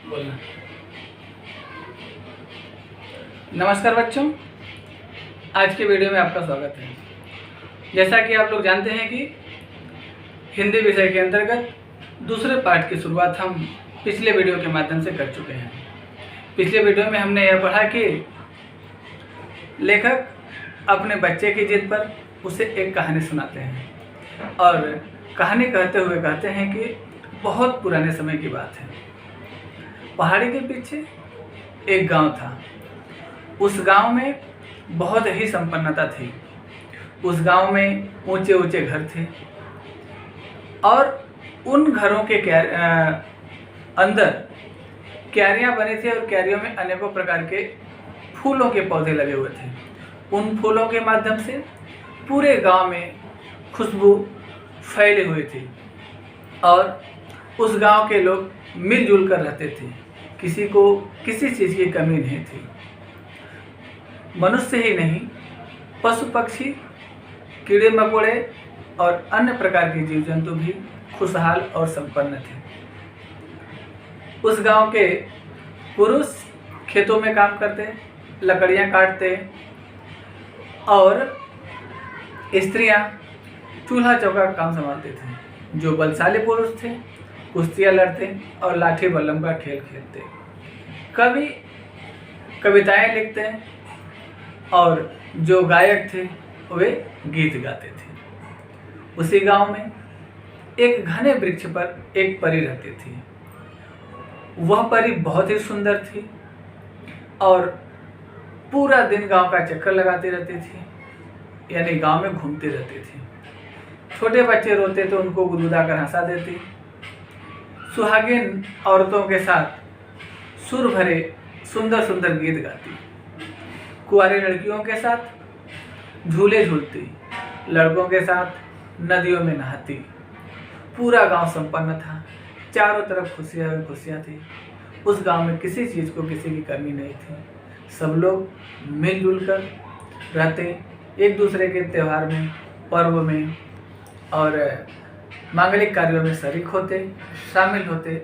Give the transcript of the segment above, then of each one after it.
बोलना। नमस्कार बच्चों, आज के वीडियो में आपका स्वागत है। जैसा कि आप लोग जानते हैं कि हिंदी विषय के अंतर्गत दूसरे पाठ की शुरुआत हम पिछले वीडियो के माध्यम से कर चुके हैं। पिछले वीडियो में हमने यह पढ़ा कि लेखक अपने बच्चे की जिद पर उसे एक कहानी सुनाते हैं और कहानी कहते हुए कहते हैं कि बहुत पुराने समय की बात है। पहाड़ी के पीछे एक गांव था। उस गांव में बहुत ही संपन्नता थी। उस गांव में ऊंचे ऊंचे घर थे और उन घरों के अंदर क्यारियां बनी थी और क्यारियों में अनेकों प्रकार के फूलों के पौधे लगे हुए थे। उन फूलों के माध्यम से पूरे गांव में खुशबू फैली हुई थी और उस गांव के लोग मिलजुल कर रहते थे। किसी को किसी चीज़ की कमी नहीं थी। मनुष्य ही नहीं, पशु पक्षी, कीड़े मकोड़े और अन्य प्रकार के जीव जंतु भी खुशहाल और संपन्न थे। उस गांव के पुरुष खेतों में काम करते, लकड़ियां काटते और स्त्रियां चूल्हा चौका का काम संभालते थे। जो बलशाली पुरुष थे कुश्तियाँ लड़ते और लाठी बल्लम का खेल खेलते। कवि कविताएं लिखते और जो गायक थे वे गीत गाते थे। उसी गांव में एक घने वृक्ष पर एक परी रहती थी। वह परी बहुत ही सुंदर थी और पूरा दिन गांव का चक्कर लगाती रहती थी, यानी गांव में घूमती रहती थी। छोटे बच्चे रोते तो उनको गुदगुदा कर हंसा देती। सुहागिन औरतों के साथ सुर भरे सुंदर सुंदर गीत गाती। कुंवारी लड़कियों के साथ झूले झूलती, लड़कों के साथ नदियों में नहाती। पूरा गांव संपन्न था। चारों तरफ खुशियाँ ही खुशियाँ थी। उस गांव में किसी चीज़ को किसी की कमी नहीं थी। सब लोग मिलजुल कर रहते, एक दूसरे के त्यौहार में, पर्व में और मांगलिक कार्यों में शरीक होते, शामिल होते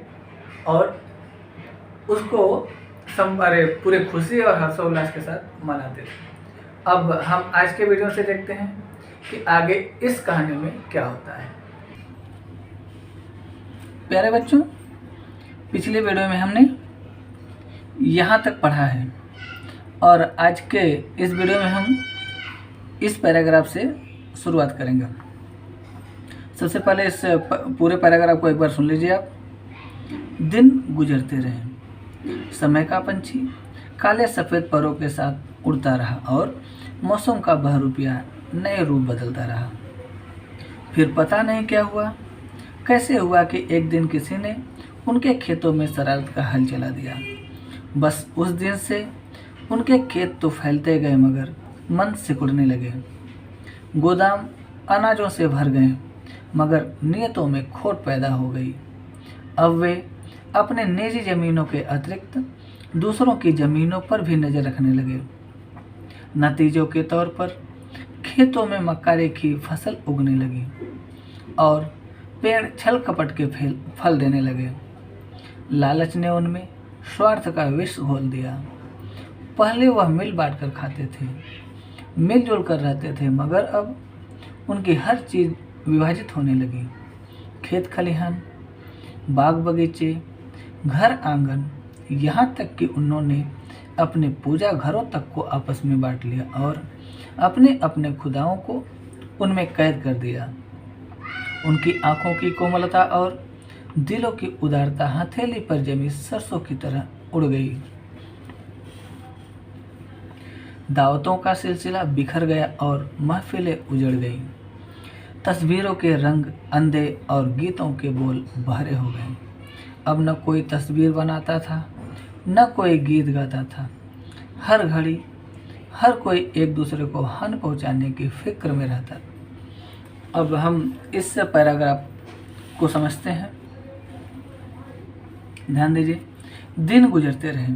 और उसको पूरे खुशी और हर्षोल्लास के साथ मनाते थे। अब हम आज के वीडियो से देखते हैं कि आगे इस कहानी में क्या होता है। प्यारे बच्चों, पिछले वीडियो में हमने यहाँ तक पढ़ा है और आज के इस वीडियो में हम इस पैराग्राफ से शुरुआत करेंगे। सबसे पहले इस पूरे पैराग्राफ को एक बार सुन लीजिए आप। दिन गुजरते रहे, समय का पंछी काले सफ़ेद परों के साथ उड़ता रहा और मौसम का बहरूपिया नए रूप बदलता रहा। फिर पता नहीं क्या हुआ, कैसे हुआ कि एक दिन किसी ने उनके खेतों में शरारत का हल चला दिया। बस उस दिन से उनके खेत तो फैलते गए मगर मन सिकुड़ने लगे। गोदाम अनाजों से भर गए मगर नियतों में खोट पैदा हो गई। अब वे अपने निजी ज़मीनों के अतिरिक्त दूसरों की ज़मीनों पर भी नज़र रखने लगे। नतीजों के तौर पर खेतों में मक्कारे की फसल उगने लगी और पेड़ छल कपट के फल देने लगे। लालच ने उनमें स्वार्थ का विष घोल दिया। पहले वह मिल बांट कर खाते थे, मिलजुल कर रहते थे, मगर अब उनकी हर चीज़ विभाजित होने लगी। खेत खलिहान, बाग बगीचे, घर आंगन, यहाँ तक कि उन्होंने अपने पूजा घरों तक को आपस में बांट लिया और अपने अपने खुदाओं को उनमें कैद कर दिया। उनकी आंखों की कोमलता और दिलों की उदारता हथेली पर जमी सरसों की तरह उड़ गई। दावतों का सिलसिला बिखर गया और महफिलें उजड़ गई। तस्वीरों के रंग अंधे और गीतों के बोल बहरे हो गए। अब न कोई तस्वीर बनाता था, न कोई गीत गाता था। हर घड़ी हर कोई एक दूसरे को हानि पहुंचाने की फिक्र में रहता। अब हम इस पैराग्राफ को समझते हैं। ध्यान दीजिए। दिन गुजरते रहे।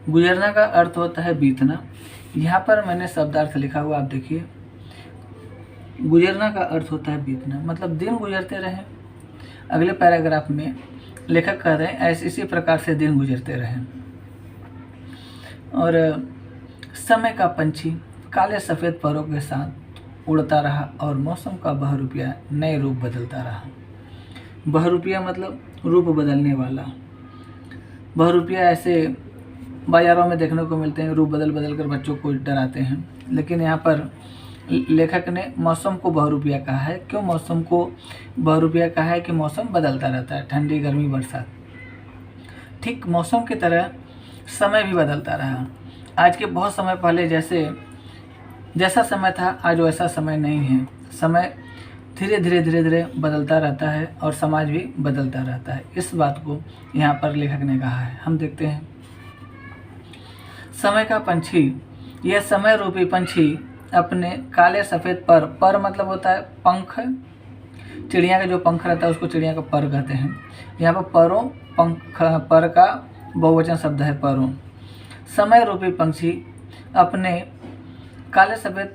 गुजरना का अर्थ होता है बीतना। यहाँ पर मैंने शब्दार्थ लिखा हुआ, आप देखिए। गुजरना का अर्थ होता है बीतना, मतलब दिन गुजरते रहे। अगले पैराग्राफ में लेखक कह रहे हैं ऐसे इसी प्रकार से दिन गुजरते रहे और समय का पंछी काले सफ़ेद परों के साथ उड़ता रहा और मौसम का बहरूपिया नए रूप बदलता रहा। बहरूपिया मतलब रूप बदलने वाला। बहरूपिया ऐसे बाज़ारों में देखने को मिलते हैं, रूप बदल बदल कर बच्चों को डराते हैं, लेकिन यहाँ पर लेखक ने मौसम को बहरूपिया कहा है। क्यों मौसम को बहरूपिया कहा है? कि मौसम बदलता रहता है, ठंडी गर्मी बरसात। ठीक मौसम की तरह समय भी बदलता रहा। आज के बहुत समय पहले जैसा समय था आज वैसा समय नहीं है। समय धीरे धीरे बदलता रहता है और समाज भी बदलता रहता है। इस बात को यहाँ पर लेखक ने कहा है। हम देखते हैं, समय का पंछी, यह समय रूपी पंछी अपने काले सफ़ेद पर मतलब होता है पंख, चिड़िया का जो पंख रहता है उसको चिड़िया का पर कहते हैं। यहाँ पर परों, पंख, पर का बहुवचन शब्द है परों। समय रूपी पंछी अपने काले सफ़ेद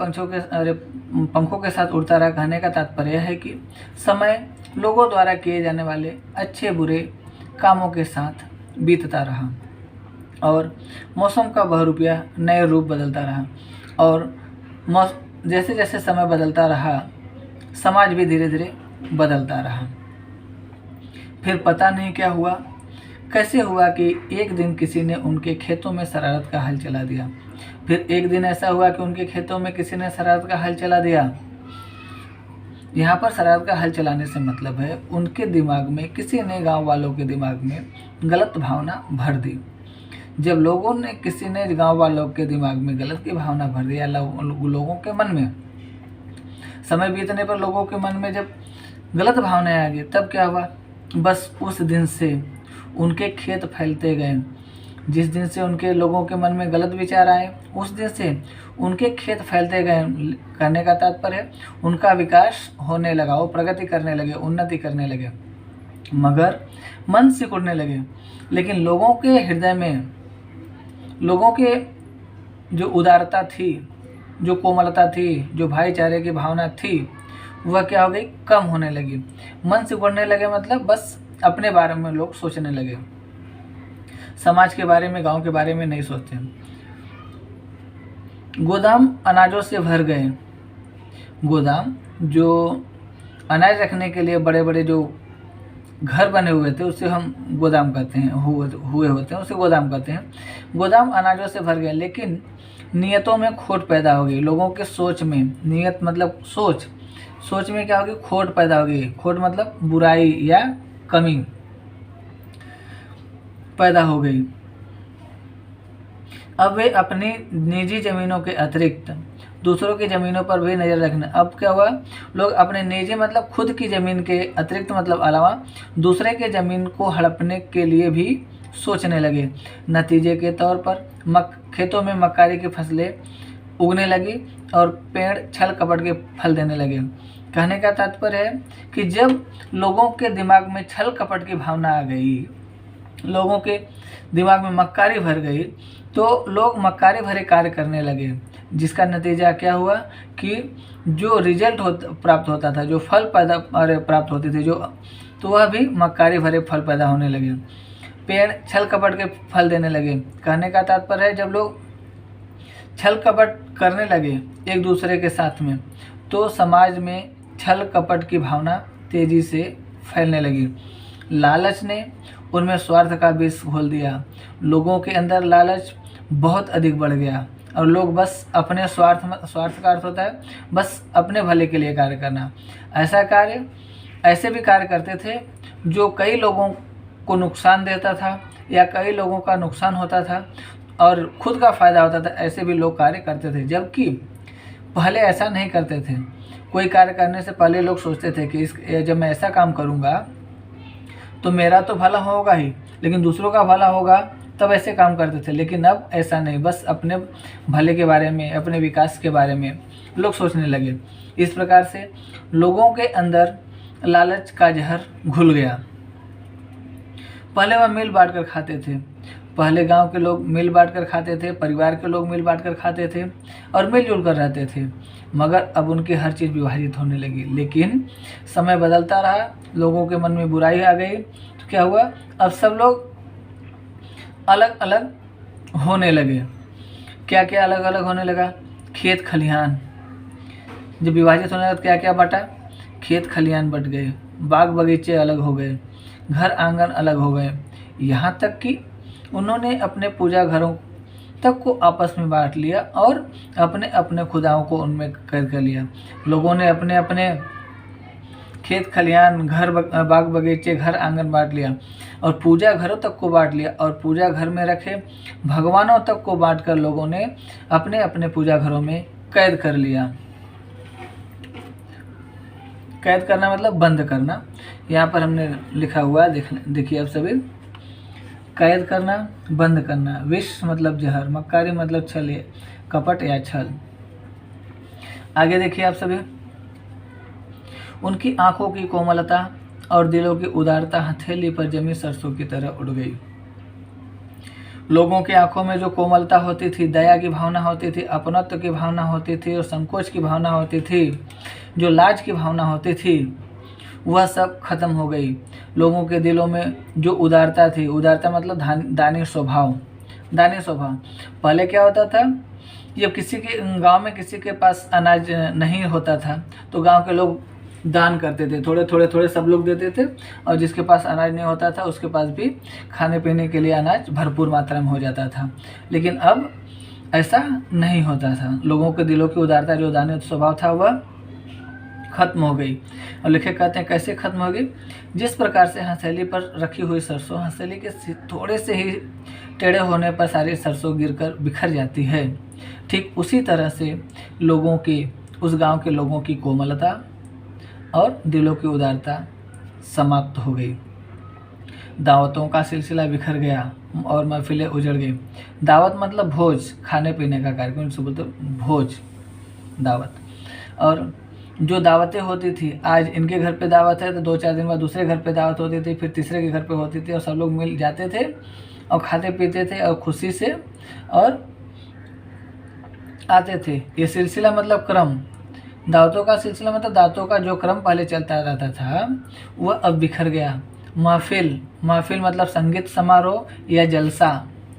पंखों के साथ उड़ता रहा। कहने का तात्पर्य है कि समय लोगों द्वारा किए जाने वाले अच्छे बुरे कामों के साथ बीतता रहा और मौसम का बहरूपिया नए रूप बदलता रहा और जैसे जैसे समय बदलता रहा समाज भी धीरे धीरे बदलता रहा। फिर पता नहीं क्या हुआ, कैसे हुआ कि एक दिन किसी ने उनके खेतों में शरारत का हल चला दिया। फिर एक दिन ऐसा हुआ कि उनके खेतों में किसी ने शरारत का हल चला दिया। यहाँ पर शरारत का हल चलाने से मतलब है उनके दिमाग में, किसी ने गांव वालों के दिमाग में गलत भावना भर दी। जब किसी ने गांव वालों के दिमाग में गलत की भावना भर दिया, लोगों के मन में, समय बीतने पर लोगों के मन में जब गलत भावनाएं आ गई, तब क्या हुआ? बस उस दिन से उनके खेत फैलते गए। जिस दिन से उनके लोगों के मन में गलत विचार आए, उस दिन से उनके खेत फैलते गए। कहने का तात्पर्य है उनका विकास होने लगा, वो प्रगति करने लगे, उन्नति करने लगे, मगर मन सिकुड़ने लगे। लेकिन लोगों के हृदय में, लोगों के जो उदारता थी, जो कोमलता थी, जो भाईचारे की भावना थी, वह क्या हो गई? कम होने लगी। मन सिकुड़ने लगे मतलब बस अपने बारे में लोग सोचने लगे, समाज के बारे में, गांव के बारे में नहीं सोचते। गोदाम अनाजों से भर गए। गोदाम जो अनाज रखने के लिए बड़े बड़े जो घर बने हुए थे उसे हम गोदाम कहते हैं, हुए होते हैं, उसे गोदाम कहते हैं। गोदाम अनाजों से भर गए, लेकिन नियतों में खोट पैदा हो गई। लोगों के सोच में, नियत मतलब सोच में क्या होगी? खोट पैदा हो गई। खोट मतलब बुराई या कमी पैदा हो गई। अब वे अपनी निजी ज़मीनों के अतिरिक्त दूसरों की ज़मीनों पर भी नज़र रखना। अब क्या हुआ? लोग अपने निजी मतलब खुद की ज़मीन के अतिरिक्त मतलब अलावा दूसरे के ज़मीन को हड़पने के लिए भी सोचने लगे। नतीजे के तौर पर खेतों में मक्कारी की फसलें उगने लगी और पेड़ छल कपट के फल देने लगे। कहने का तात्पर्य है कि जब लोगों के दिमाग में छल कपट की भावना आ गई, लोगों के दिमाग में मक्कारी भर गई, तो लोग मक्कारी भरे कार्य करने लगे, जिसका नतीजा क्या हुआ कि जो रिजल्ट प्राप्त होता था, जो फल प्राप्त होते थे, तो वह भी मक्कारी भरे फल पैदा होने लगे। पेड़ छल कपट के फल देने लगे। कहने का तात्पर्य है जब लोग छल कपट करने लगे एक दूसरे के साथ में, तो समाज में छल कपट की भावना तेजी से फैलने लगी। लालच ने उनमें स्वार्थ का विष घोल दिया। लोगों के अंदर लालच बहुत अधिक बढ़ गया और लोग बस अपने स्वार्थ का अर्थ होता है बस अपने भले के लिए कार्य करना। ऐसे भी कार्य करते थे जो कई लोगों को नुकसान देता था या कई लोगों का नुकसान होता था और खुद का फ़ायदा होता था। ऐसे भी लोग कार्य करते थे, जबकि पहले ऐसा नहीं करते थे। कोई कार्य करने से पहले लोग सोचते थे कि जब मैं ऐसा काम करूँगा तो मेरा तो भला होगा ही, लेकिन दूसरों का भला होगा, तब ऐसे काम करते थे। लेकिन अब ऐसा नहीं, बस अपने भले के बारे में, अपने विकास के बारे में लोग सोचने लगे। इस प्रकार से लोगों के अंदर लालच का जहर घुल गया। पहले वह मिल बांट कर खाते थे, पहले गांव के लोग मिल बांट कर खाते थे, परिवार के लोग मिल बांट कर खाते थे और मिलजुल कर रहते थे, मगर अब उनकी हर चीज़ विभाजित होने लगी। लेकिन समय बदलता रहा, लोगों के मन में बुराई आ गई, क्या हुआ, अब सब लोग अलग अलग होने लगे। क्या क्या अलग अलग होने लगा, खेत खलिहान जब विभाजित होने लगा तो क्या क्या बटा, खेत खलिहान बट गए, बाग बगीचे अलग हो गए, घर आंगन अलग हो गए, यहाँ तक कि उन्होंने अपने पूजा घरों तक को आपस में बांट लिया और अपने अपने खुदाओं को उनमें कैद कर लिया। लोगों ने अपने अपने खेत खलिहान, घर बाग बगीचे, घर आंगन बांट लिया और पूजा घरों तक को बांट लिया और पूजा घर में रखे भगवानों तक को बांट कर लोगों ने अपने अपने पूजा घरों में कैद कर लिया। कैद करना मतलब बंद करना। यहाँ पर हमने लिखा हुआ है, देखिए आप सभी, कैद करना, बंद करना। विष मतलब जहर, मक्कारी मतलब छल, कपट या छल। आगे देखिए आप सभी, उनकी आंखों की कोमलता और दिलों की उदारता हथेली पर जमी सरसों की तरह उड़ गई। लोगों की आंखों में जो कोमलता होती थी, दया की भावना होती थी, अपनत्व की भावना होती थी और संकोच की भावना होती थी, जो लाज की भावना होती थी, वह सब खत्म हो गई। लोगों के दिलों में जो उदारता थी, उदारता मतलब दानी स्वभाव, दानी स्वभाव। पहले क्या होता था, जब किसी के गांव में किसी के पास अनाज नहीं होता था तो गांव के लोग दान करते थे, थोड़े सब लोग देते थे और जिसके पास अनाज नहीं होता था उसके पास भी खाने पीने के लिए अनाज भरपूर मात्रा में हो जाता था। लेकिन अब ऐसा नहीं होता था। लोगों के दिलों की उदारता, जो दानी स्वभाव था, वह खत्म हो गई। और लेखक कहते हैं कैसे खत्म हो गई, जिस प्रकार से हथेली पर रखी हुई सरसों हथेली के थोड़े से ही टेढ़े होने पर सारी सरसों गिरकर बिखर जाती है, ठीक उसी तरह से लोगों की, उस गांव के लोगों की कोमलता और दिलों की उदारता समाप्त हो गई। दावतों का सिलसिला बिखर गया और महफिलें उजड़ गई। दावत मतलब भोज, खाने पीने का कार्यक्रम, जिसे बोलते भोज, दावत। और जो दावतें होती थी, आज इनके घर पे दावत है तो 2-4 दिन बाद दूसरे घर पे दावत होती थी, फिर तीसरे के घर पे होती थी और सब लोग मिल जाते थे और खाते पीते थे और खुशी से और आते थे। ये सिलसिला मतलब क्रम, दावतों का सिलसिला मतलब दावतों का जो क्रम पहले चलता रहता था वह अब बिखर गया। महफिल, महफिल मतलब संगीत समारोह या जलसा।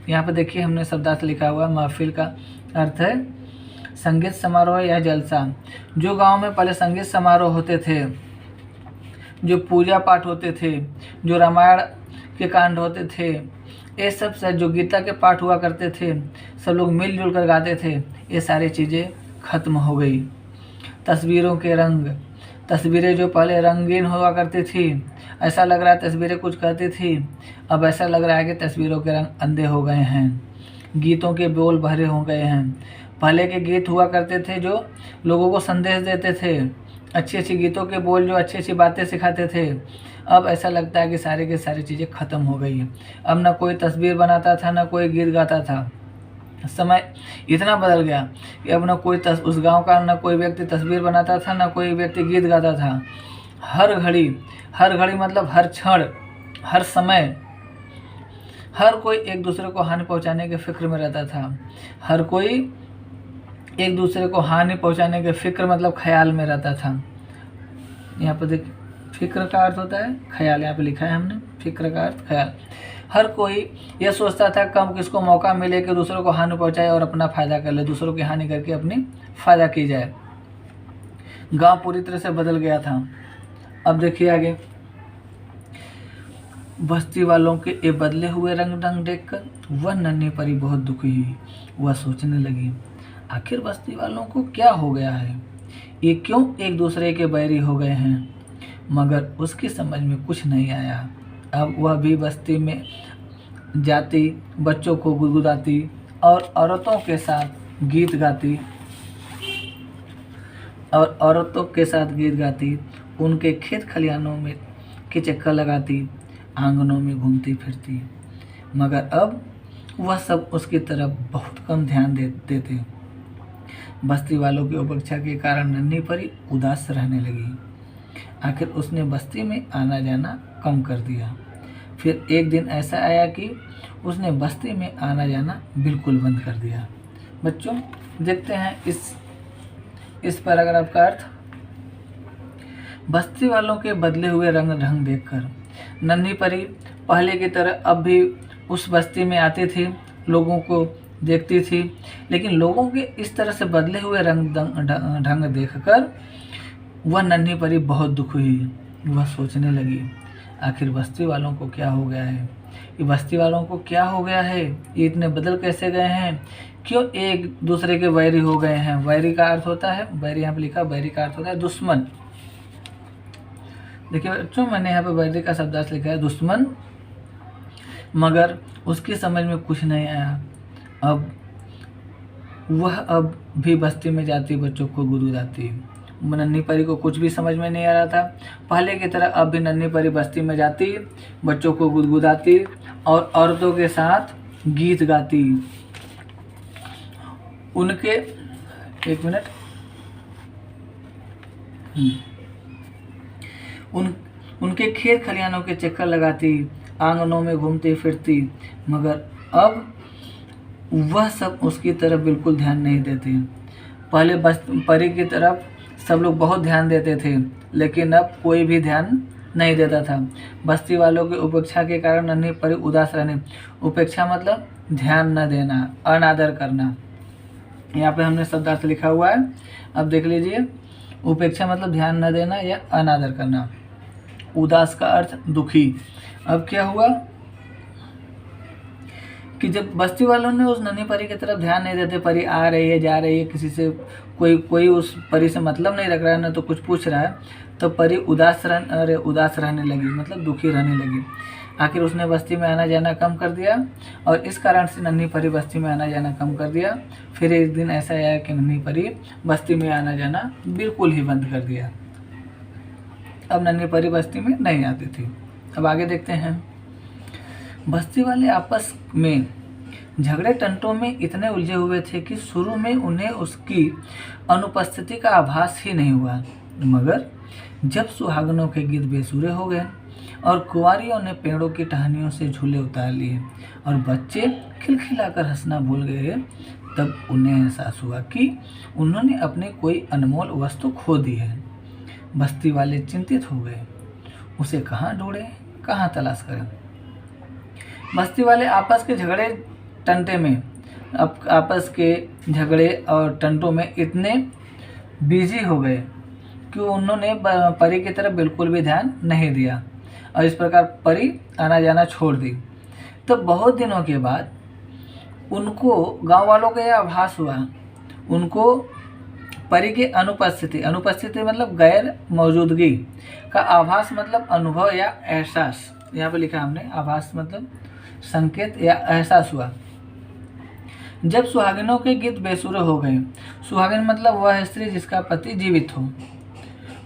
यहाँ पे देखिए हमने शब्दार्थ लिखा हुआ, महफिल का अर्थ है संगीत समारोह या जलसा। जो गांव में पहले संगीत समारोह होते थे, जो पूजा पाठ होते थे, जो रामायण के कांड होते थे, ये सब से जो गीता के पाठ हुआ करते थे, सब लोग मिलजुल कर गाते थे, ये सारी चीज़ें खत्म हो गई। तस्वीरों के रंग, तस्वीरें जो पहले रंगीन हुआ करती थी, ऐसा लग रहा है तस्वीरें कुछ करती थी, अब ऐसा लग रहा है कि तस्वीरों के रंग अंधे हो गए हैं। गीतों के बोल भरे हो गए हैं। पहले के गीत हुआ करते थे जो लोगों को संदेश देते थे, अच्छी अच्छी गीतों के बोल जो अच्छी अच्छी बातें सिखाते थे, अब ऐसा लगता है कि सारी की सारी चीज़ें ख़त्म हो गई हैं। अब ना कोई तस्वीर बनाता था, ना कोई गीत गाता था। समय इतना बदल गया कि अब ना कोई उस गांव का ना कोई व्यक्ति तस्वीर बनाता था, ना कोई व्यक्ति गीत गाता था। हर घड़ी मतलब हर क्षण, हर समय, हर कोई एक दूसरे को हानि पहुंचाने के फिक्र में रहता था। हर कोई एक दूसरे को हानि पहुंचाने के फिक्र मतलब ख्याल में रहता था। यहाँ पर देखिए, फिक्र का अर्थ होता है ख्याल, यहाँ पे लिखा है हमने, फिक्र का अर्थ ख्याल। हर कोई यह सोचता था कब किसको मौका मिले कि दूसरों को हानि पहुंचाए और अपना फ़ायदा कर ले, दूसरों की हानि करके अपनी फ़ायदा की जाए। गांव पूरी तरह से बदल गया था। अब देखिए आगे, बस्ती वालों के ये बदले हुए रंग देखकर वह नन्ही परी बहुत दुखी हुई। वह सोचने लगी, आखिर बस्ती वालों को क्या हो गया है, ये क्यों एक दूसरे के बैरी हो गए हैं। मगर उसकी समझ में कुछ नहीं आया। अब वह भी बस्ती में जाती, बच्चों को गुदगुदाती और औरतों के साथ गीत गाती, उनके खेत खलिहानों में के चक्कर लगाती, आंगनों में घूमती फिरती। मगर अब वह सब उसकी तरफ बहुत कम ध्यान देते। बस्ती वालों की उपेक्षा के कारण नन्ही परी उदास रहने लगी। आखिर उसने बस्ती में आना जाना कम कर दिया। फिर एक दिन ऐसा आया कि उसने बस्ती में आना जाना बिल्कुल बंद कर दिया। बच्चों देखते हैं इस पैराग्राफ का अर्थ। बस्ती वालों के बदले हुए रंग देखकर नन्ही परी पहले की तरह अब भी उस बस्ती में आती थी, लोगों को देखती थी, लेकिन लोगों के इस तरह से बदले हुए ढंग देखकर वह नन्ही परी बहुत दुखी हुई। वह सोचने लगी, आखिर बस्ती वालों को क्या हो गया है, ये बस्ती वालों को क्या हो गया है, ये इतने बदल कैसे गए हैं, क्यों एक दूसरे के वैरी हो गए हैं। वैरी का अर्थ होता है, वैरी यहाँ पे लिखा, वैरी का अर्थ होता है दुश्मन। देखिए बच्चों, मैंने यहाँ पे वैरी का शब्दार्थ लिखा है दुश्मन, मगर उसकी समझ में कुछ नहीं आया। अब भी बस्ती में जाती बच्चों को गुदगुदाती। नन्ही परी को कुछ भी समझ में नहीं आ रहा था। पहले की तरह अब भी नन्ही परी बस्ती में जाती, बच्चों को गुदगुदाती और औरतों के साथ गीत गाती। उनके एक मिनट उनके खेत खलिहानों के चक्कर लगाती, आंगनों में घूमती फिरती, मगर अब वह सब उसकी तरफ बिल्कुल ध्यान नहीं देते। पहले बस परी की तरफ सब लोग बहुत ध्यान देते थे, लेकिन अब कोई भी ध्यान नहीं देता था। बस्ती वालों की उपेक्षा के कारण नन्ही परी उदास रहने। उपेक्षा मतलब ध्यान न देना, अनादर करना। यहाँ पे हमने शब्दार्थ लिखा हुआ है, अब देख लीजिए। उपेक्षा मतलब ध्यान न देना या अनादर करना। उदास का अर्थ दुखी। अब क्या हुआ कि जब बस्ती वालों ने उस नन्ही परी की तरफ ध्यान नहीं देते, परी आ रही है जा रही है, किसी से कोई उस परी से मतलब नहीं रख रहा है, ना तो कुछ पूछ रहा है, तो परी उदास रहने लगी, मतलब दुखी रहने लगी। आखिर उसने बस्ती में आना जाना कम कर दिया और इस कारण से नन्ही परी बस्ती में आना जाना कम कर दिया। फिर एक दिन ऐसा आया कि नन्ही परी बस्ती में आना जाना बिल्कुल ही बंद कर दिया। अब नन्ही परी बस्ती में नहीं आती थी। अब आगे देखते हैं। बस्ती वाले आपस में झगड़े टंटों में इतने उलझे हुए थे कि शुरू में उन्हें उसकी अनुपस्थिति का आभास ही नहीं हुआ, मगर जब सुहागनों के गीत बेसुरे हो गए और कुंवारियों ने पेड़ों की टहनियों से झूले उतार लिए और बच्चे खिलखिलाकर हंसना भूल गए, तब उन्हें एहसास हुआ कि उन्होंने अपनी कोई अनमोल वस्तु खो दी है। बस्ती वाले चिंतित हो गए, उसे कहाँ ढूंढें, कहाँ तलाश करें। बस्ती वाले आपस के झगड़े और टंटों में इतने बिजी हो गए कि उन्होंने परी की तरफ बिल्कुल भी ध्यान नहीं दिया और इस प्रकार परी आना जाना छोड़ दी। तो बहुत दिनों के बाद उनको गांव वालों को यह आभास हुआ, उनको परी की अनुपस्थिति मतलब गैर मौजूदगी का आभास मतलब अनुभव या एहसास। यहाँ पे लिखा हमने, आभास मतलब संकेत या एहसास हुआ। जब सुहागिनों के गीत बेसुरे हो गए। सुहागिन मतलब वह स्त्री जिसका पति जीवित हो।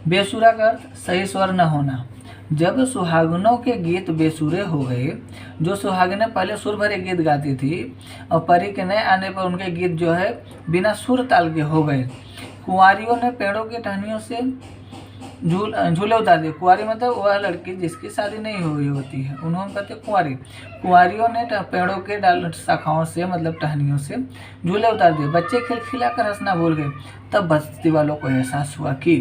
बेसुरा का अर्थ सही स्वर न होना। जब सुहागिनों के गीत बेसुरे हो गए, जो सुहागिनें पहले सुर भरे गीत गाती थी और परी के नए आने पर उनके गीत जो है बिना सुर ताल के हो गए, कुंवारियों ने पेड़ों की टहनियों से झूले उतार दिए। कुंवारी मतलब वह लड़की जिसकी शादी नहीं हुई होती है, उन्होंने कहते कुंवारी। कुंवारियों ने पेड़ों के डाल शाखाओं से मतलब टहनियों से झूले उतार दिए। बच्चे खिलखिलाकर हंसना भूल गए। तब बस्ती वालों को एहसास हुआ कि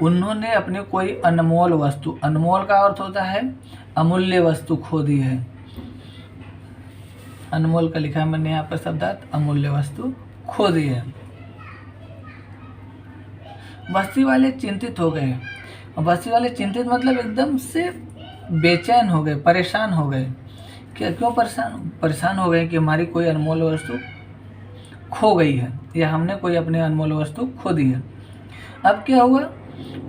उन्होंने अपनी कोई अनमोल वस्तु, अनमोल का अर्थ होता है अमूल्य वस्तु, खो दी है। अनमोल का लिखा मैंने यहाँ पर शब्दार्थ, अमूल्य वस्तु खो दी है। बस्ती वाले चिंतित हो गए। बस्ती वाले चिंतित मतलब एकदम से बेचैन हो गए, परेशान हो गए। क्यों परेशान हो गए कि हमारी कोई अनमोल वस्तु खो गई है या हमने कोई अपनी अनमोल वस्तु खो दी है। अब क्या हुआ,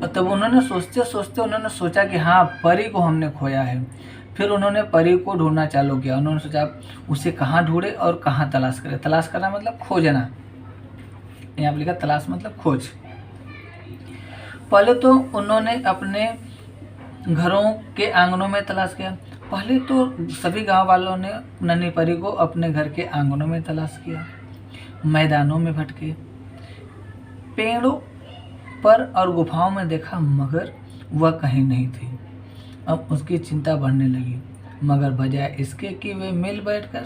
तब उन्होंने सोचते उन्होंने सोचा कि हाँ, परी को हमने खोया है। फिर उन्होंने परी को ढूंढना चालू किया। उन्होंने सोचा उसे कहाँ ढूंढे और कहाँ तलाश करें। तलाश करना मतलब खोजना, यहाँ पर लिखा तलाश मतलब खोज। पहले तो उन्होंने अपने घरों के आंगनों में तलाश किया। पहले तो सभी गांव वालों ने नन्ही परी को अपने घर के आंगनों में तलाश किया, मैदानों में भटके, पेड़ों पर और गुफाओं में देखा, मगर वह कहीं नहीं थी। अब उसकी चिंता बढ़ने लगी, मगर बजाय इसके कि वे मिल बैठकर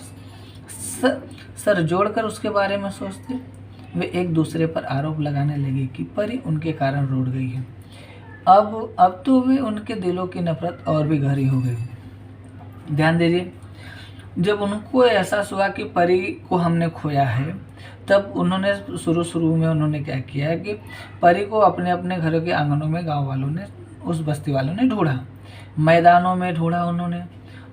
सर जोड़कर उसके बारे में सोचते, वे एक दूसरे पर आरोप लगाने लगे कि परी उनके कारण रूठ गई है। अब तो वे उनके दिलों की नफरत और भी गहरी हो गई। ध्यान दीजिए, जब उनको एहसास हुआ कि परी को हमने खोया है, तब उन्होंने शुरू में उन्होंने क्या किया कि परी को अपने अपने घरों के आंगनों में गांव वालों ने, उस बस्ती वालों ने ढूंढा, मैदानों में ढूंढा उन्होंने,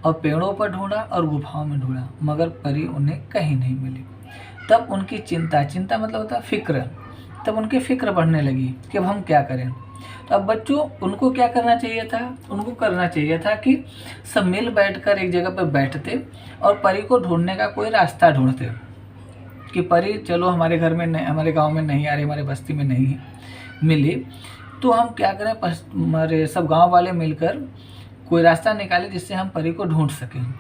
और पेड़ों पर ढूंढा और गुफाओं में ढूंढा, मगर परी उन्हें कहीं नहीं मिली। तब उनकी चिंता मतलब होता है फिक्र, तब उनकी फिक्र बढ़ने लगी कि अब हम क्या करें। तो अब बच्चों, उनको क्या करना चाहिए था? उनको करना चाहिए था कि सब मिल बैठकर एक जगह पर बैठते और परी को ढूंढने का कोई रास्ता ढूंढते कि परी चलो हमारे घर में नहीं, हमारे गांव में नहीं आ रही, हमारे बस्ती में नहीं मिली, तो हम क्या करें, हमारे सब गांव वाले मिलकर कोई रास्ता निकाले जिससे हम परी को ढूंढ सकें।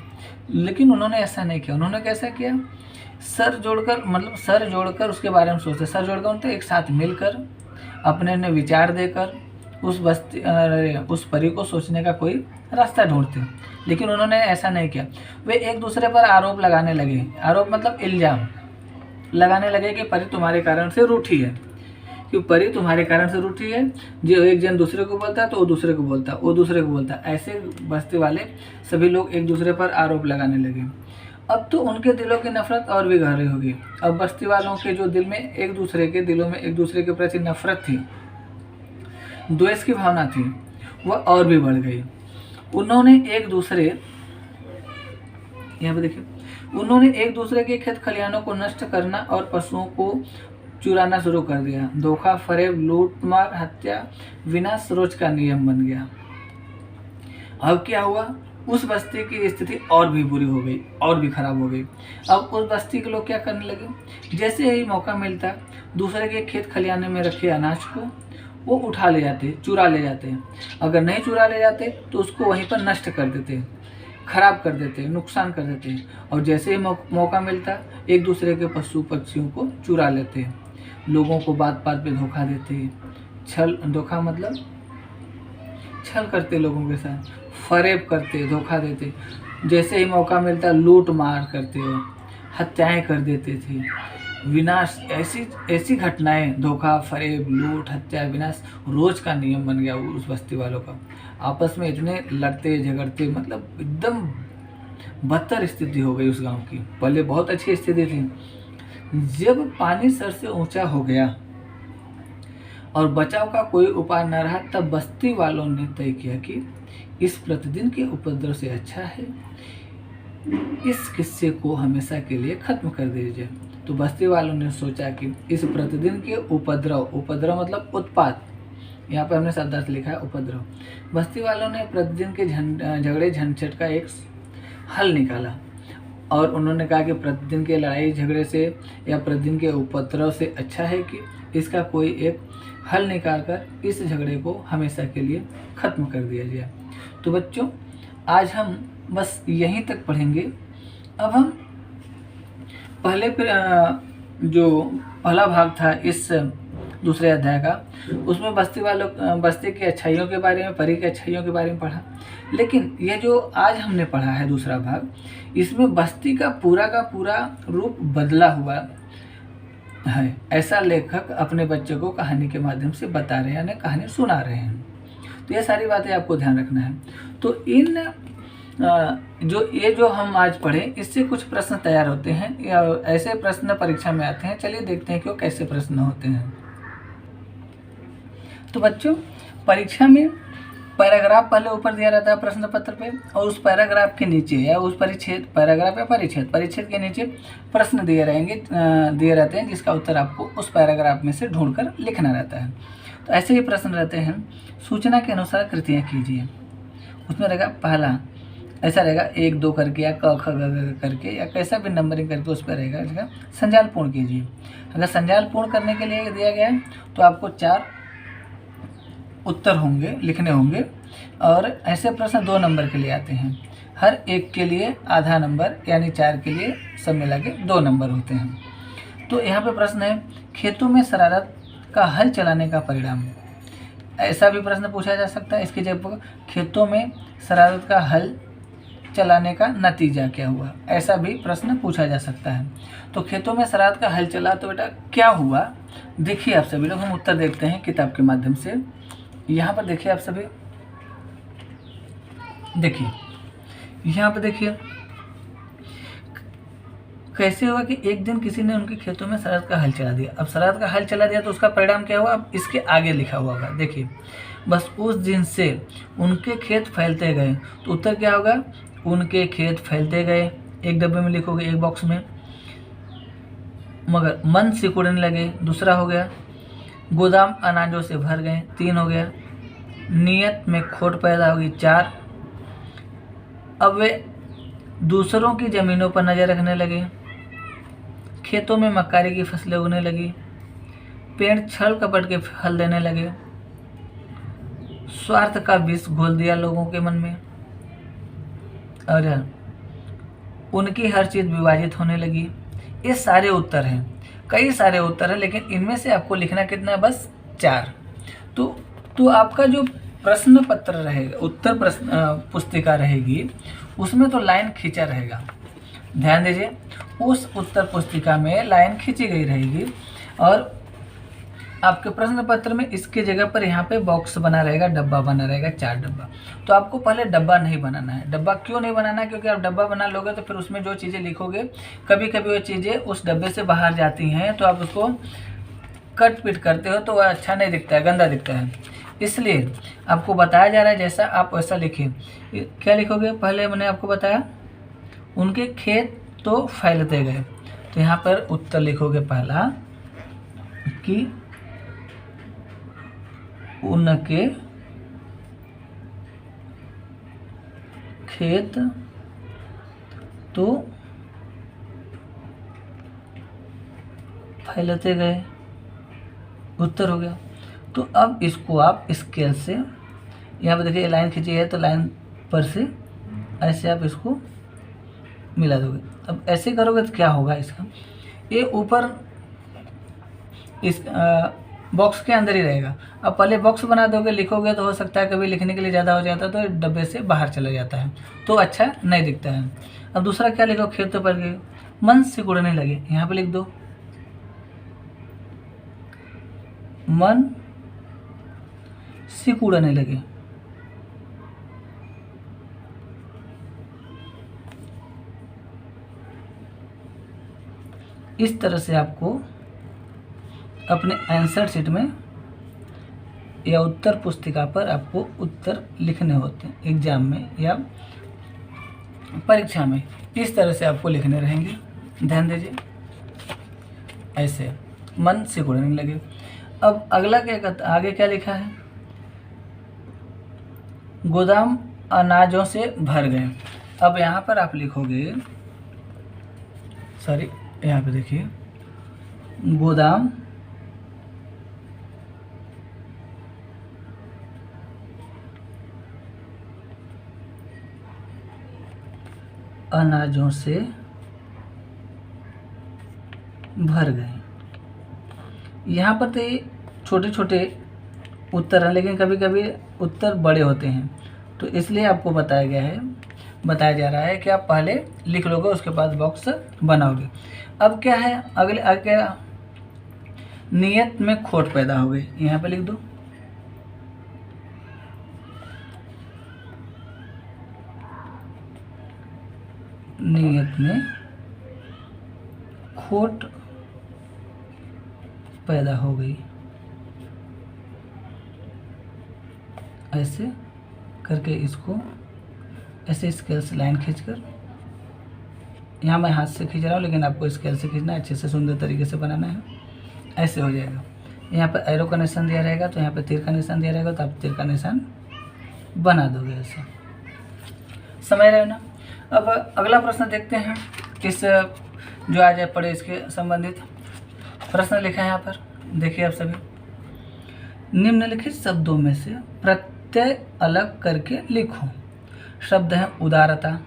लेकिन उन्होंने ऐसा नहीं किया। उन्होंने कैसा किया? सर जोड़कर उसके बारे में सोचते, सर जोड़कर उनसे एक साथ मिलकर अपने विचार देकर उस परी को सोचने का कोई रास्ता ढूंढते। लेकिन उन्होंने ऐसा नहीं किया। वे एक दूसरे पर आरोप लगाने लगे। आरोप मतलब इल्ज़ाम लगाने लगे कि परी तुम्हारे कारण से रूठी है, कि परी तुम्हारे कारण से रूठी है। जो एक जन दूसरे को बोलता है तो वो दूसरे को बोलता है, वो दूसरे को बोलता है। ऐसे बस्ती वाले सभी लोग एक दूसरे पर आरोप लगाने लगे। अब तो उनके दिलों की नफरत और भी गहरी होगी। अब बस्ती वालों के जो दिलों में एक दूसरे के प्रति नफरत थी, द्वेष की भावना थी, वह और भी बढ़ गई। उन्होंने एक दूसरे के खेत खलिहानों को नष्ट करना और पशुओं को चुराना शुरू कर दिया। धोखा, फरेब, लूट मार, हत्या, विनाश रोज का नियम बन गया। अब क्या हुआ? उस बस्ती की स्थिति और भी बुरी हो गई, और भी खराब हो गई। अब उस बस्ती के लोग क्या करने लगे? जैसे ही मौका मिलता, दूसरे के खेत खलिहाने में रखे अनाज को वो उठा ले जाते, चुरा ले जाते। अगर नहीं चुरा ले जाते तो उसको वहीं पर नष्ट कर देते, खराब कर देते, नुकसान कर देते। और जैसे ही मौका मिलता, एक दूसरे के पशु पक्षियों को चुरा लेते, लोगों को बात बात पे धोखा देते। धोखा मतलब छल करते, लोगों के साथ फरेब करते, धोखा देते। जैसे ही मौका मिलता लूट मार करते, हत्याएं कर देते थे, विनाश। ऐसी घटनाएं, धोखा, फरेब, लूट, हत्या, विनाश रोज का नियम बन गया उस बस्ती वालों का। आपस में इतने लड़ते झगड़ते, मतलब एकदम बदतर स्थिति हो गई उस गांव की। पहले बहुत अच्छी स्थिति थी। जब पानी सर से ऊंचा हो गया और बचाव का कोई उपाय न रहा, तब बस्ती वालों ने तय किया कि इस प्रतिदिन के उपद्रव से अच्छा है इस किस्से को हमेशा के लिए खत्म कर दीजिए। तो बस्ती वालों ने सोचा कि इस प्रतिदिन के उपद्रव मतलब उत्पात, यहाँ पर हमने शब्दार्थ लिखा है उपद्रव। बस्ती वालों ने प्रतिदिन के झगड़े झंझट का एक हल निकाला और उन्होंने कहा कि प्रतिदिन के लड़ाई झगड़े से या प्रतिदिन के उपद्रव से अच्छा है कि इसका कोई एक हल निकालकर इस झगड़े को हमेशा के लिए ख़त्म कर दिया जाए। तो बच्चों, आज हम बस यहीं तक पढ़ेंगे। अब हम जो पहला भाग था इस दूसरे अध्याय का, उसमें बस्ती की अच्छाइयों के बारे में, परी की अच्छाइयों के बारे में पढ़ा। लेकिन यह जो आज हमने पढ़ा है दूसरा भाग, इसमें बस्ती का पूरा रूप बदला हुआ है। ऐसा लेखक अपने बच्चों को कहानी के माध्यम से बता रहे हैं, यानी कहानी सुना रहे हैं। तो ये सारी बातें आपको ध्यान रखना है। तो जो हम आज पढ़े, इससे कुछ प्रश्न तैयार होते हैं या ऐसे प्रश्न परीक्षा में आते हैं। चलिए देखते हैं कि वो कैसे प्रश्न होते हैं। तो बच्चों, परीक्षा में पैराग्राफ पहले ऊपर दिया रहता है प्रश्न पत्र पे, और उस पैराग्राफ के नीचे या उस परिच्छेद के नीचे प्रश्न दिए रहते हैं, जिसका उत्तर आपको उस पैराग्राफ में से ढूंढकर लिखना रहता है। तो ऐसे ही प्रश्न रहते हैं। सूचना के अनुसार कृतियाँ कीजिए। उसमें रहेगा पहला, ऐसा रहेगा 1 2 करके या क ख ग करके या कैसा भी नंबरिंग करके उस पर रहेगा संजाल पूर्ण कीजिए। अगर संजाल पूर्ण करने के लिए दिया गया है तो आपको 4 उत्तर लिखने होंगे। और ऐसे प्रश्न 2 नंबर के लिए आते हैं। हर एक के लिए आधा नंबर, यानी 4 के लिए सब मिला के 2 नंबर होते हैं। तो यहाँ पे प्रश्न है, खेतों में शरारत का हल चलाने का परिणाम। ऐसा भी प्रश्न पूछा जा सकता है। इसकी जगह खेतों में शरारत का हल चलाने का नतीजा क्या हुआ, ऐसा भी प्रश्न पूछा जा सकता है। तो खेतों में शरारत का हल चला तो बेटा क्या हुआ, देखिए आप सभी लोग, हम उत्तर देखते हैं किताब के माध्यम से। यहाँ पर देखिए आप सभी, देखिए यहाँ पर देखिए कैसे हुआ कि एक दिन किसी ने उनके खेतों में शरद का हल चला दिया। अब शरद का हल चला दिया तो उसका परिणाम क्या हुआ, अब इसके आगे लिखा हुआ होगा। देखिए, बस उस दिन से उनके खेत फैलते गए, तो उत्तर क्या होगा, उनके खेत फैलते गए, एक डब्बे में लिखोगे, एक बॉक्स में। मगर मन सिकुड़ने लगे, दूसरा हो गया। गोदाम अनाजों से भर गए, 3 हो गया। नियत में खोट पैदा होगी, 4। अब वे दूसरों की ज़मीनों पर नज़र रखने लगे, खेतों में मक्कारी की फसलें उगने लगी, पेड़ छल कपट के फल देने लगे, स्वार्थ का विष घोल दिया लोगों के मन में, और उनकी हर चीज़ विभाजित होने लगी। ये सारे उत्तर हैं, कई सारे उत्तर हैं, लेकिन इनमें से आपको लिखना कितना है, बस 4। तो आपका जो प्रश्न पत्र रहेगा, उत्तर प्रश्न पुस्तिका रहेगी, उसमें तो लाइन खींचा रहेगा। ध्यान दीजिए, उस उत्तर पुस्तिका में लाइन खींची गई रहेगी, और आपके प्रश्न पत्र में इसके जगह पर यहाँ पे बॉक्स बना रहेगा, डब्बा बना रहेगा, 4 डब्बा। तो आपको पहले डब्बा नहीं बनाना है। डब्बा क्यों नहीं बनाना है, क्योंकि आप डब्बा बना लोगे तो फिर उसमें जो चीज़ें लिखोगे, कभी कभी वो चीज़ें उस डब्बे से बाहर जाती हैं, तो आप उसको कट पिट करते हो तो वह अच्छा नहीं दिखता है, गंदा दिखता है। इसलिए आपको बताया जा रहा है जैसा आप वैसा लिखिए। क्या लिखोगे, पहले मैंने आपको बताया उनके खेत तो फैलते गए, तो यहाँ पर उत्तर लिखोगे पहला कि उनके खेत तो फैलते गए, उत्तर हो गया। तो अब इसको आप स्केल से, यहाँ पर देखिए लाइन खींची है, तो लाइन पर से ऐसे आप इसको मिला दोगे। अब ऐसे करोगे तो क्या होगा, इसका ये ऊपर इस बॉक्स के अंदर ही रहेगा। अब पहले बॉक्स बना दोगे, लिखोगे तो हो सकता है कभी लिखने के लिए ज़्यादा हो जाता है तो डब्बे से बाहर चला जाता है, तो अच्छा नहीं दिखता है। अब दूसरा क्या लिखो, खेत तो पड़ गए, मन सिकुड़ने लगे, यहाँ पे लिख दो मन सिकुड़ने लगे। इस तरह से आपको अपने आंसर शीट में या उत्तर पुस्तिका पर आपको उत्तर लिखने होते हैं एग्जाम में या परीक्षा में। इस तरह से आपको लिखने रहेंगे, ध्यान दीजिए। ऐसे मन सिकुड़ने लगे। अब अगला क्या कहता, आगे क्या लिखा है, गोदाम अनाजों से भर गए। अब यहाँ पर आप लिखोगे, सॉरी यहाँ पे देखिए, गोदाम अनाजों से भर गए। यहाँ पर तो ये छोटे छोटे उत्तर हैं, लेकिन कभी कभी उत्तर बड़े होते हैं, तो इसलिए आपको बताया जा रहा है कि आप पहले लिख लोगे, उसके बाद बॉक्स बनाओगे। अब क्या है, अगले आगे नियत में खोट पैदा हो गई, यहाँ पे लिख दो नियत में खोट पैदा हो गई। ऐसे करके इसको ऐसे स्केल से लाइन खींचकर, यहाँ मैं हाथ से खींच रहा हूँ लेकिन आपको स्केल से खींचना है, अच्छे से सुंदर तरीके से बनाना है। ऐसे हो जाएगा। यहाँ पर एरो का निशान दिया रहेगा, तो यहाँ पर तीर का निशान दिया रहेगा, तो आप तीर का निशान बना दोगे ऐसे, समझ रहे हो ना। अब अगला प्रश्न देखते हैं, इस जो आज पढ़े इसके संबंधित प्रश्न लिखा है यहाँ पर, देखिए आप सभी। निम्नलिखित शब्दों में से प्रत्यय अलग करके लिखो। शब्द हैं उदारता,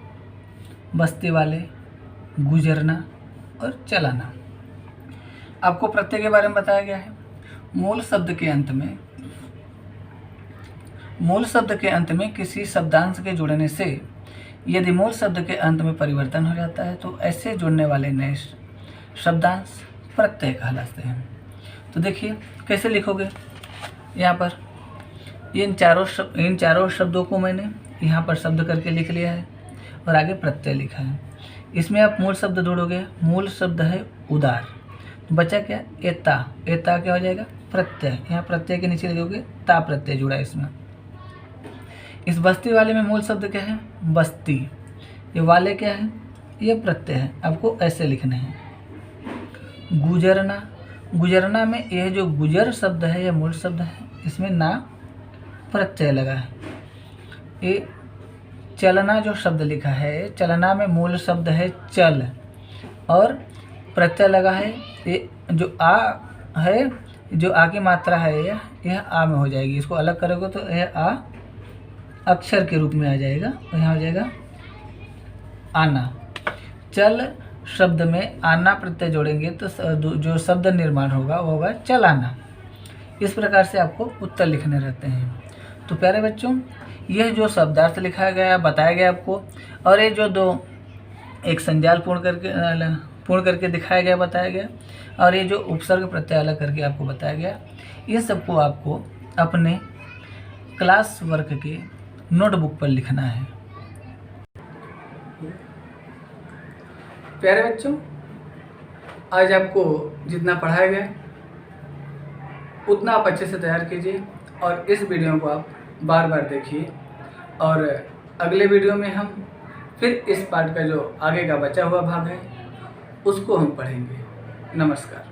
बस्ती वाले, गुजरना और चलाना। आपको प्रत्यय के बारे में बताया गया है। मूल शब्द के अंत में किसी शब्दांश के जुड़ने से यदि मूल शब्द के अंत में परिवर्तन हो जाता है तो ऐसे जुड़ने वाले नए शब्दांश प्रत्यय कहलाते हैं। तो देखिए कैसे लिखोगे, यहाँ पर इन चारों शब्दों को मैंने यहाँ पर शब्द करके लिख लिया है और आगे प्रत्यय लिखा है। इसमें आप मूल शब्द ढूंढोगे। मूल शब्द है उदार, तो बचा क्या? एता। एता क्या हो जाएगा? प्रत्यय। यहाँ प्रत्यय के नीचे लिखोगे ता प्रत्यय जुड़ा है इसमें। इस बस्ती वाले में मूल शब्द क्या है? बस्ती। ये वाले क्या है? ये प्रत्यय है। आपको ऐसे लिखने हैं। गुजरना। गुजरना में यह जो गुजर शब्द है यह मूल शब्द है, इसमें ना प्रत्यय लगा है। ये चलना जो शब्द लिखा है, चलना में मूल शब्द है चल और प्रत्यय लगा है। ये जो आ है, जो आ की मात्रा है यह आ में हो जाएगी। इसको अलग करोगे तो यह आ अक्षर के रूप में आ जाएगा, तो यहाँ हो जाएगा आना। चल शब्द में आना प्रत्यय जोड़ेंगे तो जो शब्द निर्माण होगा वो होगा चलाना। इस प्रकार से आपको उत्तर लिखने रहते हैं। तो प्यारे बच्चों, यह जो शब्दार्थ लिखा गया बताया गया आपको, और ये जो दो एक संजाल पूर्ण करके दिखाया गया बताया गया, और ये जो उपसर्ग प्रत्यय अलग करके आपको बताया गया, ये सबको आपको अपने क्लास वर्क के नोटबुक पर लिखना है। प्यारे बच्चों, आज आपको जितना पढ़ाया गया उतना आप अच्छे से तैयार कीजिए और इस वीडियो को आप बार बार देखिए, और अगले वीडियो में हम फिर इस पार्ट का जो आगे का बचा हुआ भाग है उसको हम पढ़ेंगे। नमस्कार।